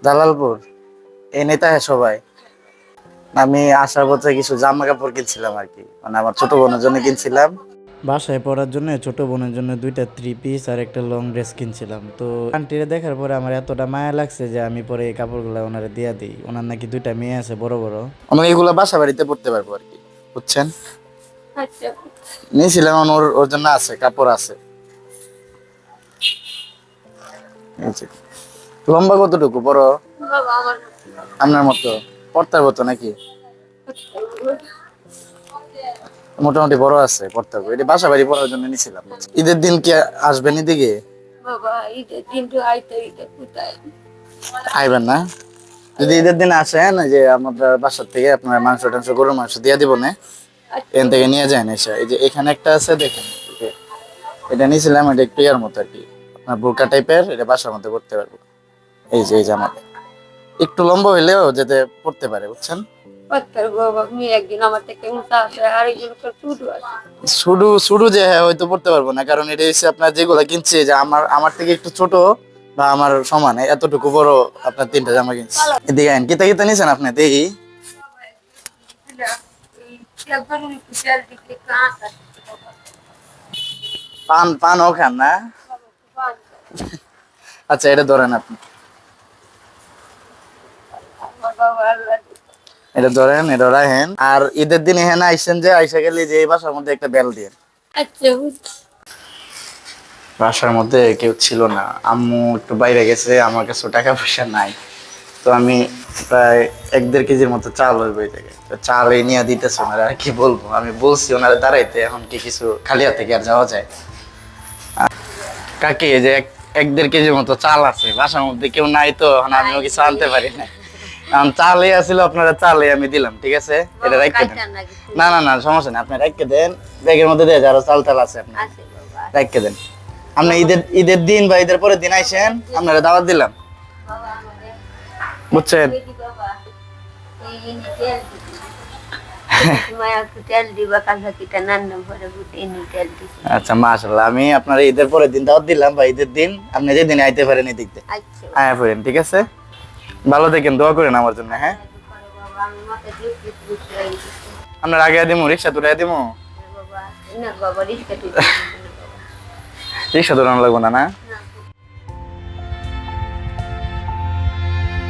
দালালপুর এই নেতা হ্যাঁ সবাই। আমি আসার পথে কিছু জামা কাপড় কিনছিলাম আর কি, মানে আমার ছোট বোনের জন্য কিনছিলাম। বাসায় পরার জন্য ছোট বোনের জন্য দুইটা থ্রি পিস আর একটা লং ড্রেস কিনছিলাম। তো আন্টিরে দেখার পরে আমার এতটা মায়া লাগছে যে আমি পরে এই কাপড়গুলো ওনারে দিয়া দিই। ওনার নাকি দুইটা মেয়ে আছে বড় বড়। আমি এগুলা বাসা বাড়িতে পড়তে পারবো আর কি, বুঝছেন। আচ্ছা নিয়েছিলাম ওর ওর জন্য আছে, কাপড় আছে। এই যে। লম্বা কতটুকু বড়? বাবা আমার আপনার মতো পড়তে পারবো তো নাকি? মোটামুটি বড় আছে, পড়তে পারবো। এটা বাসা বাড়ি পড়ার জন্য নিয়েছিলাম। ঈদের দিন কি আসবেন এদিকে? বাবা ঈদের দিন তো আইতে ঈদে কোথায় আইবেন না? যদি ঈদের দিন আসেন, এই যে আমাদের বাসার থেকে আপনার মাংস টাংস গরুর মাংস দিয়ে দিব না, এখান থেকে নিয়ে যান এসে। এই যে এখানে একটা আছে দেখেন, এই যে এটা নিয়েছিলাম, এটা একটু ইয়ার মতো আর কি, আপনার বোরকা টাইপের, এটা বাসার মধ্যে করতে পারবো। এই যে আমার একটু লম্বা হইলেও যাতে পড়তে পারে, বুঝছেন। পাত্তার বাবা মেয়ে একদিন আমার থেকে উঠা আছে আর একজন টুটু আছে শুধু শুধু যে হ্যাঁ হয়তো পড়তে পারবো না, কারণ এটা হচ্ছে আপনার যেগুলা কিনছে যে আমার আমার থেকে একটু ছোট বা আমার সমান এতটুকু বড়, আপনার তিনটা জামা কিনছে। এদিকে আইন কিতা কিতা নিয়েছেন আপনি দেখি। পান পানও খান না? আচ্ছা এটা ধরেন আপনি, এটা ধরেন, এটা রাখেন। আর ঈদের দিন এখানে আইসেন, যে আইসা গেলে যে এই বাসার মধ্যে একটা বেল দিয়ে। আচ্ছা বাসার মধ্যে কেউ ছিল না, আম্মু একটু বাইরে গেছে, আমার কাছে টাকা পয়সা নাই। তো আমি প্রায় 1-1.5 কেজির মতো চাল হইবে এই জায়গায়, তো চাল এই নিয়ে দিতেছে ওনারা। আর কি বলবো, আমি বলছি ওনারা দাঁড়াইতে, এখন কি কিছু খালি হাতে কি আর যাওয়া যায়? কাকি এই যে 1-1.5 কেজির মতো চাল আছে বাসার মধ্যে, কেউ নাই, তো এখন আমিও কিছু আনতে পারি না। এখন চালে আছিল, আপনারা চালে আমি দিলাম, ঠিক আছে। এটা রাখতে দেন। না না না সমস্যা নেই, আপনি রাখতে দেন, ব্যাগের মধ্যে দিয়ে আরো চাল টাল আছে, আপনি রাখতে দেন। আপনি ঈদের ঈদের দিন বা ঈদের পরের দিন আইসেন, আপনারা দাওয়াত দিলাম, বুঝছেন। আচ্ছা মাশাআল্লাহ, আমি আপনার ঈদের পরের দিন দাওয়াত দিলাম, বা ঈদের দিন আপনি যেদিন আইতে পারেন এদিক দিয়ে আয়া পড়েন, ঠিক আছে। ভালো থাকেন, দোয়া করেন আমার জন্য, হ্যাঁ। আপনার আগে দিমু, রিক্সা তুলে দিমু। রিক্সা দৌড়ানো লাগবো না, না?